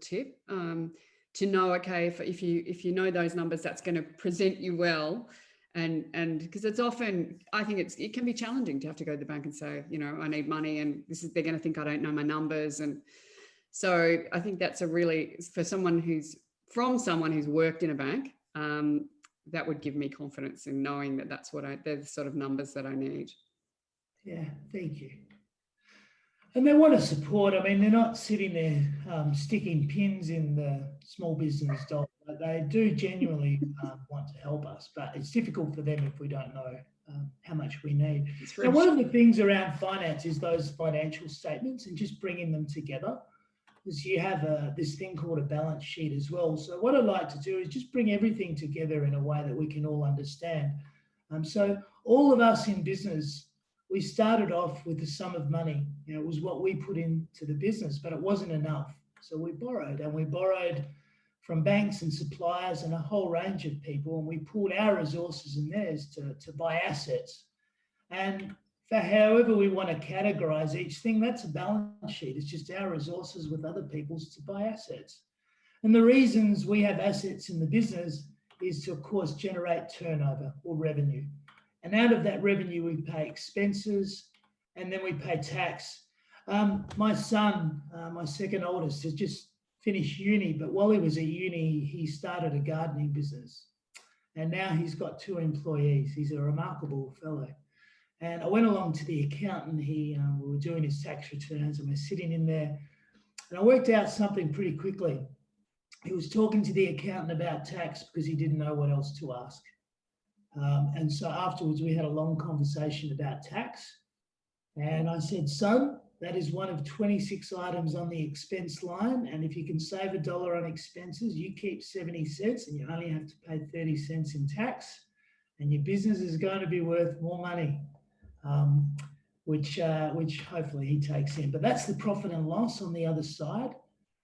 tip to know. Okay, if you know those numbers, that's going to present you well, and because it's often, I think it can be challenging to have to go to the bank and say, I need money, and they're going to think I don't know my numbers, and so I think that's a really, for someone who's worked in a bank, that would give me confidence in knowing that they're the sort of numbers that I need. Yeah, thank you. And they want to support. I mean, they're not sitting there sticking pins in the small business dollar. They do genuinely want to help us, but it's difficult for them if we don't know how much we need. And one of the things around finance is those financial statements and just bringing them together, because you have this thing called a balance sheet as well. So what I'd like to do is just bring everything together in a way that we can all understand. So all of us in business, we started off with the sum of money. It was what we put into the business, but it wasn't enough. So we borrowed from banks and suppliers and a whole range of people, and we pulled our resources and theirs to buy assets. And for however we want to categorize each thing, that's a balance sheet. It's just our resources with other people's to buy assets. And the reasons we have assets in the business is to, of course, generate turnover or revenue. And out of that revenue, we pay expenses and then we pay tax. My son, my second oldest, has just finished uni, but while he was at uni, he started a gardening business. And now he's got 2 employees. He's a remarkable fellow. And I went along to the accountant. We were doing his tax returns and we're sitting in there. And I worked out something pretty quickly. He was talking to the accountant about tax because he didn't know what else to ask. And so afterwards, we had a long conversation about tax. And I said, son, that is one of 26 items on the expense line. And if you can save $1 on expenses, you keep 70 cents and you only have to pay 30 cents in tax. And your business is going to be worth more money, which hopefully he takes in. But that's the profit and loss on the other side.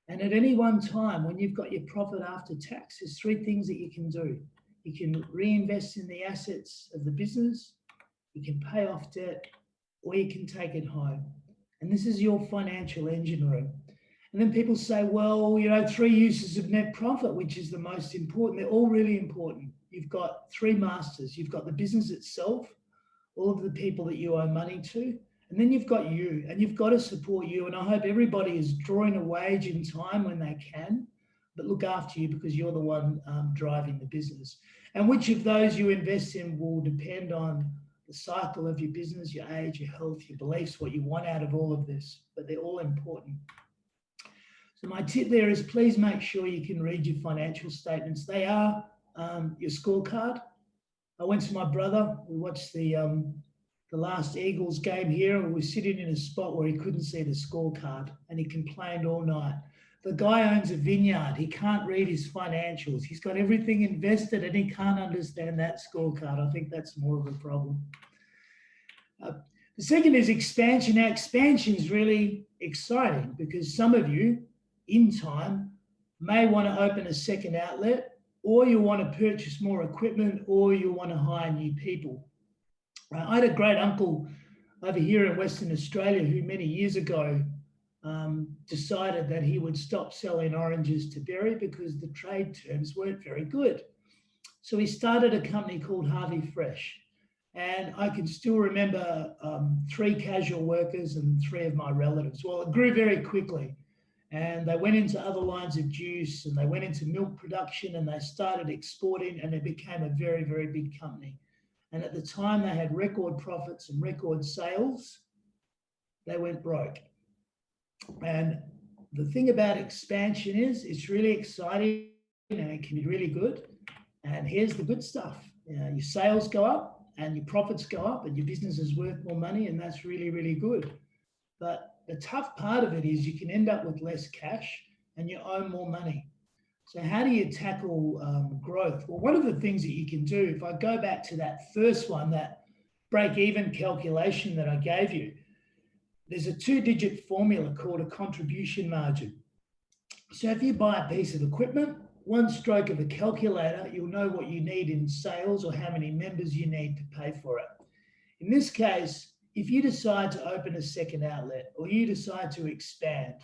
And at any one time, when you've got your profit after tax, there's 3 things that you can do. You can reinvest in the assets of the business, you can pay off debt, or you can take it home. And this is your financial engine room. And then people say, well, 3 uses of net profit, which is the most important. They're all really important. You've got 3 masters. You've got the business itself, all of the people that you owe money to, and then you've got you, and you've got to support you. And I hope everybody is drawing a wage in time when they can, but look after you because you're the one driving the business. And which of those you invest in will depend on the cycle of your business, your age, your health, your beliefs, what you want out of all of this, but they're all important. So my tip there is please make sure you can read your financial statements. They are your scorecard. I went to my brother, we watched the last Eagles game here, and we were sitting in a spot where he couldn't see the scorecard and he complained all night. The guy owns a vineyard. He can't read his financials. He's got everything invested and he can't understand that scorecard. I think that's more of a problem. The second is expansion. Now, expansion is really exciting because some of you in time may want to open a second outlet, or you want to purchase more equipment, or you want to hire new people. I had a great uncle over here in Western Australia who many years ago decided that he would stop selling oranges to Berry because the trade terms weren't very good. So he started a company called Harvey Fresh. And I can still remember 3 casual workers and 3 of my relatives. Well, it grew very quickly. And they went into other lines of juice and they went into milk production and they started exporting and it became a very, very big company. And at the time they had record profits and record sales. They went broke. And the thing about expansion is it's really exciting and it can be really good. And here's the good stuff. Your sales go up and your profits go up and your business is worth more money, and that's really, really good. But the tough part of it is you can end up with less cash and you owe more money. So how do you tackle growth? Well, one of the things that you can do, if I go back to that first one, that break-even calculation that I gave you, there's a 2-digit formula called a contribution margin. So if you buy a piece of equipment, one stroke of a calculator, you'll know what you need in sales or how many members you need to pay for it. In this case, if you decide to open a second outlet or you decide to expand,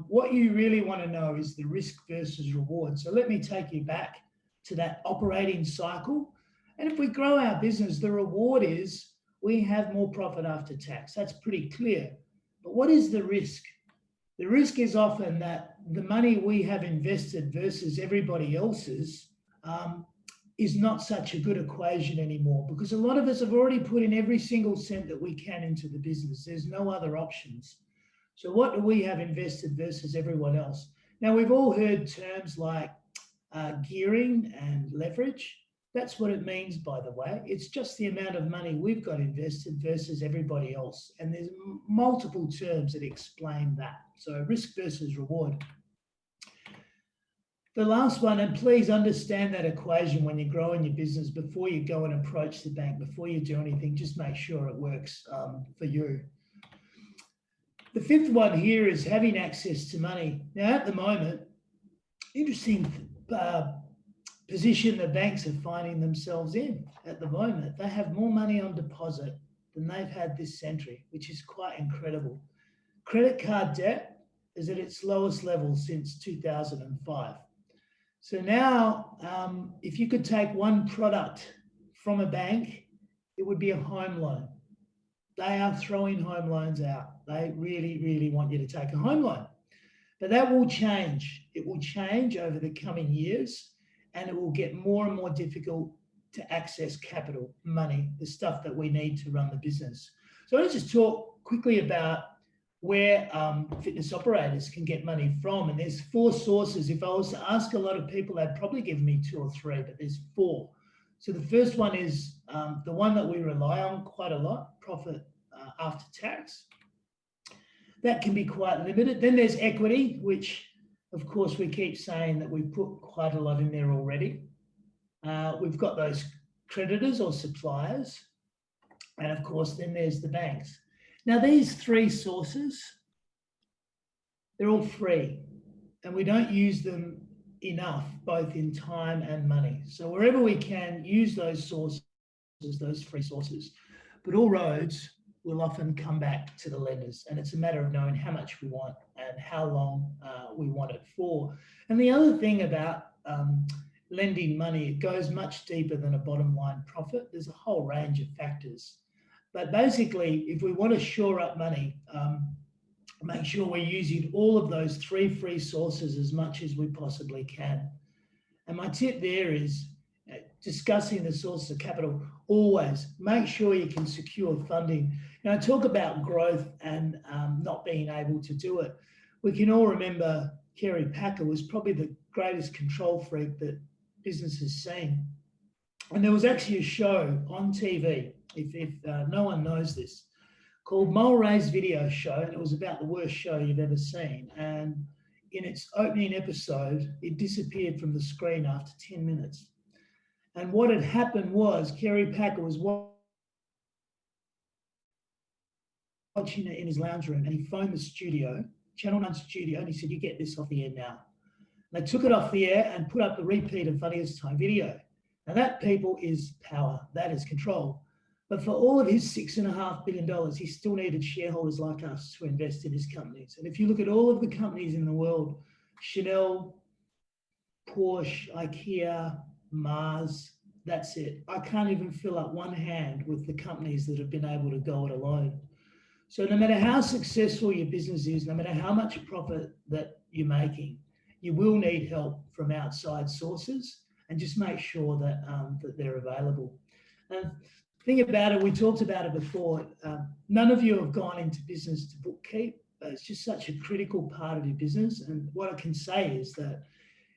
what you really want to know is the risk versus reward. So let me take you back to that operating cycle. And if we grow our business, the reward is we have more profit after tax. That's pretty clear. But what is the risk? The risk is often that the money we have invested versus everybody else's is not such a good equation anymore, because a lot of us have already put in every single cent that we can into the business. There's no other options. So what do we have invested versus everyone else? Now, we've all heard terms like gearing and leverage. That's what it means, by the way. It's just the amount of money we've got invested versus everybody else. And there's multiple terms that explain that. So risk versus reward. The last one, and please understand that equation when you're growing your business before you go and approach the bank, before you do anything, just make sure it works for you. The 5th one here is having access to money. Now, at the moment, interesting position the banks are finding themselves in at the moment. They have more money on deposit than they've had this century, which is quite incredible. Credit card debt is at its lowest level since 2005. So now, if you could take one product from a bank, it would be a home loan. They are throwing home loans out. They really, really want you to take a home loan. But that will change. It will change over the coming years, and it will get more and more difficult to access capital, money, the stuff that we need to run the business. So let's just talk quickly about where fitness operators can get money from. And there's 4 sources. If I was to ask a lot of people, they'd probably give me 2 or 3, but there's 4. So the first one is the one that we rely on quite a lot, profit after tax. that can be quite limited. Then there's equity, which of course we keep saying that we put quite a lot in there already. We've got those creditors or suppliers. And of course, then there's the banks. Now, these three sources, they're all free and we don't use them enough, both in time and money. So wherever we can, use those sources, those free sources. But all roads will often come back to the lenders, and it's a matter of knowing how much we want and how long we want it for. And the other thing about lending money, it goes much deeper than a bottom line profit. There's a whole range of factors. But basically, if we want to shore up money, make sure we're using all of those three free sources as much as we possibly can. And my tip there is discussing the sources of capital, always make sure you can secure funding. Now, talk about growth and not being able to do it. We can all remember Kerry Packer was probably the greatest control freak that business has seen. And there was actually a show on TV, if no one knows this, called Mulray's Video Show, and it was about the worst show you've ever seen. And in its opening episode, it disappeared from the screen after 10 minutes. And what had happened was Kerry Packer was watching it in his lounge room, and he phoned the studio, Channel 9 studio, and he said, "You get this off the air now." And they took it off the air and put up the repeat of Funniest Time video. Now that, people, is power. That is control. But for all of his $6.5 billion, he still needed shareholders like us to invest in his companies. And if you look at all of the companies in the world, Chanel, Porsche, IKEA, Mars, that's it. I can't even fill up one hand with the companies that have been able to go it alone. So no matter how successful your business is, no matter how much profit that you're making, you will need help from outside sources, and just make sure that, that they're available. And think about it, we talked about it before, none of you have gone into business to bookkeep, but it's just such a critical part of your business. And what I can say is that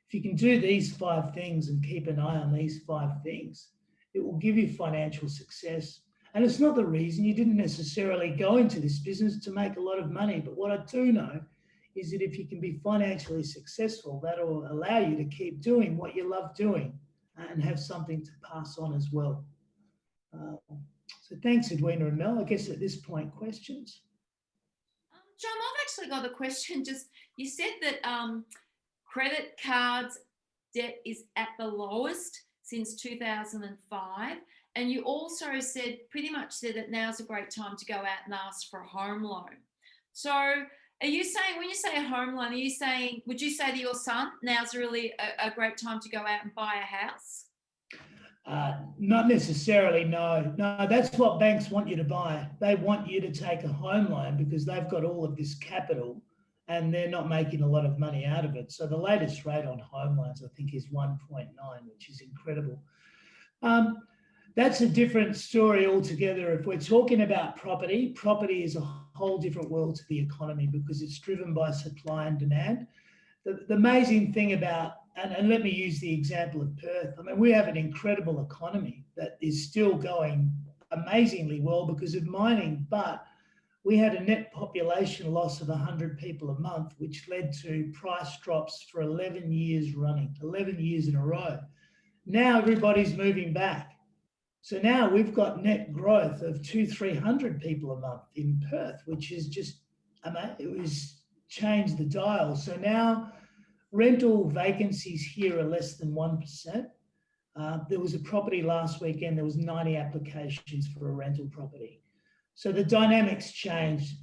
if you can do these 5 things and keep an eye on these 5 things, it will give you financial success. And it's not the reason you didn't necessarily go into this business to make a lot of money. But what I do know is that if you can be financially successful, that will allow you to keep doing what you love doing and have something to pass on as well. So thanks, Edwina and Mel. I guess at this point, questions? John, I've actually got a question. Just, you said that credit cards debt is at the lowest since 2005. And you also pretty much said that now's a great time to go out and ask for a home loan. So are you saying, when you say a home loan, would you say to your son, now's really a great time to go out and buy a house? Not necessarily, no. No, that's what banks want you to buy. They want you to take a home loan because they've got all of this capital and they're not making a lot of money out of it. So the latest rate on home loans, I think, is 1.9, which is incredible. That's a different story altogether. If we're talking about property, property is a whole different world to the economy because it's driven by supply and demand. The amazing thing about, and let me use the example of Perth, I mean, we have an incredible economy that is still going amazingly well because of mining, but we had a net population loss of 100 people a month, which led to price drops for 11 years running, 11 years in a row. Now everybody's moving back. So now we've got net growth of 200-300 people a month in Perth, which is just, it was changed the dial. So now rental vacancies here are less than 1%. There was a property last weekend, there was 90 applications for a rental property. So the dynamics changed.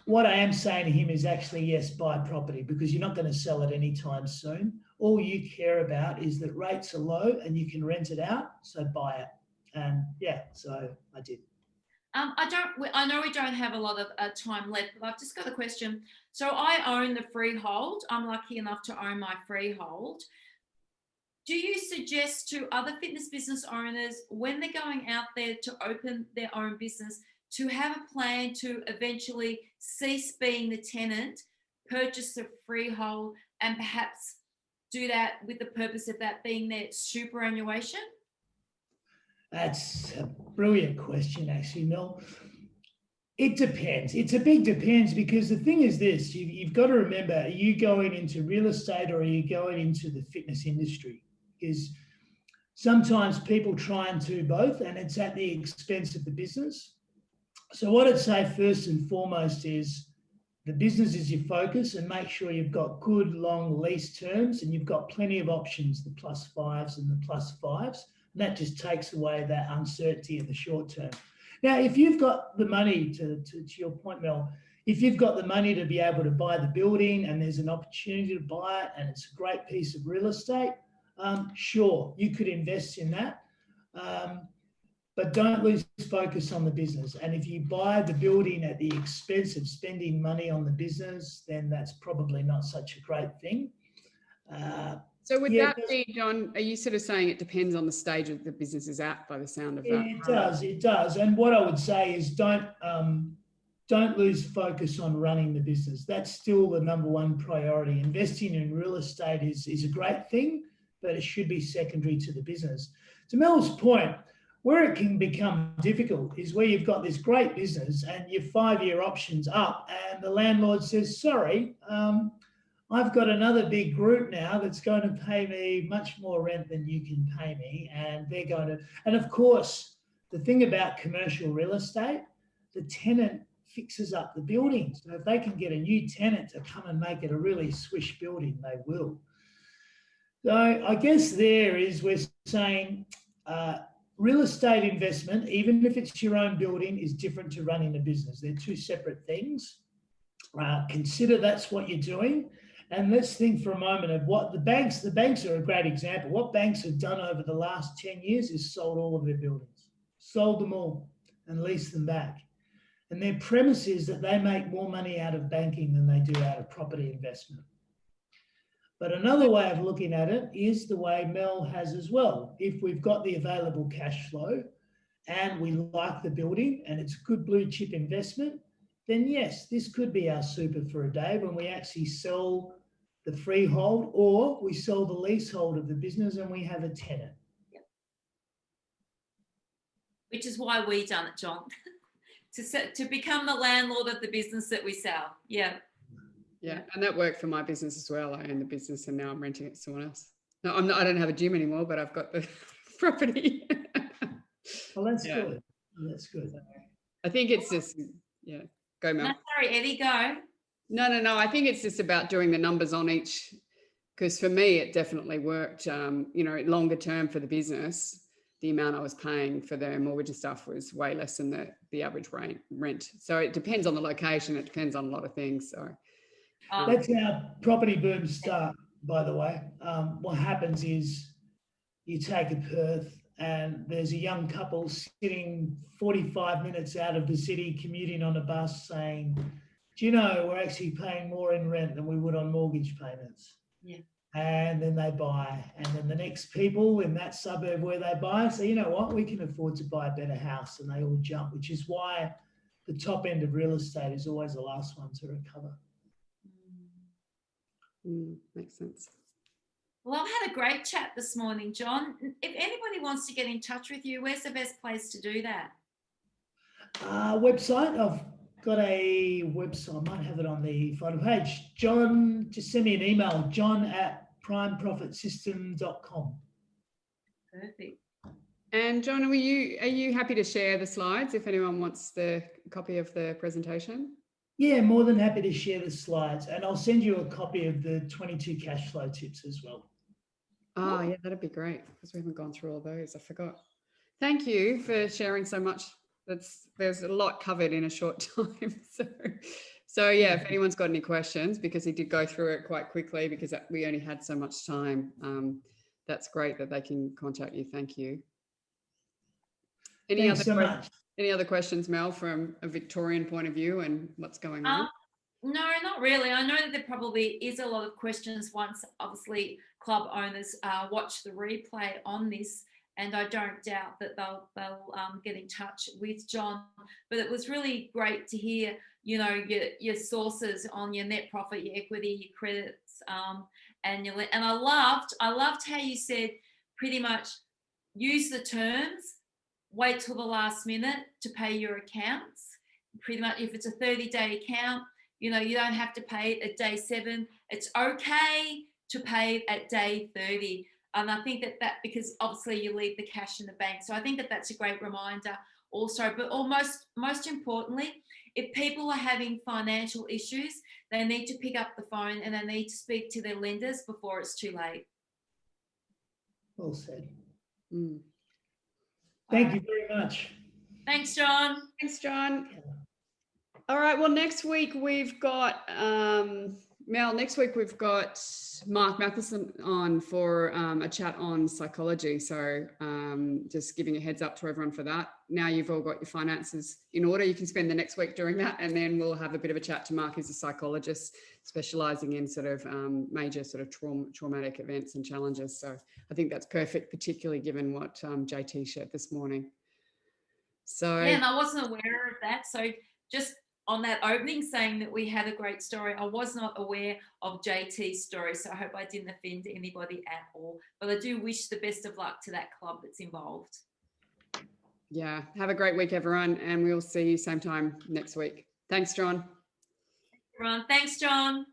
What I am saying to him is actually, yes, buy property because you're not going to sell it anytime soon. All you care about is that rates are low and you can rent it out, so buy it. And yeah, so I did. I know we don't have a lot of time left, but I've just got a question. So I own the freehold. I'm lucky enough to own my freehold. Do you suggest to other fitness business owners, when they're going out there to open their own business, to have a plan to eventually cease being the tenant, purchase the freehold, and perhaps do that with the purpose of that being their superannuation? That's a brilliant question, actually, Mel. It depends. It's a big depends, because the thing is this, you've got to remember, are you going into real estate or are you going into the fitness industry? Because sometimes people try and do both and it's at the expense of the business. So what I'd say first and foremost is the business is your focus, and make sure you've got good long lease terms and you've got plenty of options, the +5s and the +5s. And that just takes away that uncertainty in the short term. Now, if you've got the money, to your point, Mel, if you've got the money to be able to buy the building and there's an opportunity to buy it and it's a great piece of real estate, sure, you could invest in that. But don't lose focus on the business. And if you buy the building at the expense of spending money on the business, then that's probably not such a great thing. So would that be, John, are you sort of saying it depends on the stage that the business is at by the sound of that? It does. And what I would say is don't lose focus on running the business. That's still the number one priority. Investing in real estate is a great thing, but it should be secondary to the business. To Mel's point, where it can become difficult is where you've got this great business and your 5-year option's up and the landlord says, sorry, I've got another big group now that's going to pay me much more rent than you can pay me. And they're going to, and of course, the thing about commercial real estate, the tenant fixes up the building. So if they can get a new tenant to come and make it a really swish building, they will. So I guess there is, we're saying, real estate investment, even if it's your own building, is different to running a business. They're two separate things. Consider that's what you're doing. And let's think for a moment of what the banks are a great example. What banks have done over the last 10 years is sold all of their buildings, sold them all and leased them back. And their premise is that they make more money out of banking than they do out of property investment. But another way of looking at it is the way Mel has as well. If we've got the available cash flow and we like the building and it's a good blue chip investment, then yes, this could be our super for a day when we actually sell the freehold or we sell the leasehold of the business and we have a tenant. Yep. Which is why we done it, John, to become the landlord of the business that we sell. Yeah. Yeah, and that worked for my business as well. I own the business and now I'm renting it to someone else. No, I don't have a gym anymore, but I've got the property. Well, that's good. That's good. I think it's just, go Mel. No, sorry, Eddie, go. No. I think it's just about doing the numbers on each, because for me, it definitely worked, longer term for the business. The amount I was paying for their mortgage and stuff was way less than the average rent. So it depends on the location. It depends on a lot of things. So. That's how property booms start, by the way. What happens is you take a Perth and there's a young couple sitting 45 minutes out of the city commuting on a bus saying, do you know, we're actually paying more in rent than we would on mortgage payments. Yeah. And then they buy. And then the next people in that suburb where they buy say, you know what, we can afford to buy a better house. And they all jump, which is why the top end of real estate is always the last one to recover. Makes sense. Well, I've had a great chat this morning, John. If anybody wants to get in touch with you, where's the best place to do that? Website. I've got a website. I might have it on the final page. John, just send me an email, john@primeprofitsystem.com. Perfect. And John, are you happy to share the slides if anyone wants the copy of the presentation? Yeah, more than happy to share the slides, and I'll send you a copy of the 22 cash flow tips as well. Oh, yeah, that'd be great because we haven't gone through all those. I forgot. Thank you for sharing so much. There's a lot covered in a short time. So yeah, if anyone's got any questions, because he did go through it quite quickly because we only had so much time. That's great that they can contact you. Thank you. Thanks so much. Any other questions, Mel, from a Victorian point of view and what's going on? No, not really. I know that there probably is a lot of questions once, obviously, club owners watch the replay on this, and I don't doubt that they'll get in touch with John. But it was really great to hear, your sources on your net profit, your equity, your credits, and I loved how you said pretty much use the terms. Wait till the last minute to pay your accounts. pretty much if it's a 30-day account, you know, you don't have to pay it at day 7. It's okay to pay it at day 30. And I think that because obviously you leave the cash in the bank. So I think that's a great reminder also. But most importantly, if people are having financial issues, they need to pick up the phone and they need to speak to their lenders before it's too late. Well said. Mm. Thank you very much. Thanks, John. Thanks, John. All right. Well, next week we've got Mel. Next week we've got Mark Matheson on for a chat on psychology. So just giving a heads up to everyone for that. Now you've all got your finances in order. You can spend the next week doing that, and then we'll have a bit of a chat to Mark, who's a psychologist specialising in sort of major sort of traumatic events and challenges. So I think that's perfect, particularly given what JT shared this morning. So yeah, and I wasn't aware of that. So just on that opening saying that we had a great story, I was not aware of JT's story. So I hope I didn't offend anybody at all. But I do wish the best of luck to that club that's involved. yeah, have a great week, everyone, and we'll see you same time next week. Thanks, John. Everyone, thanks, John.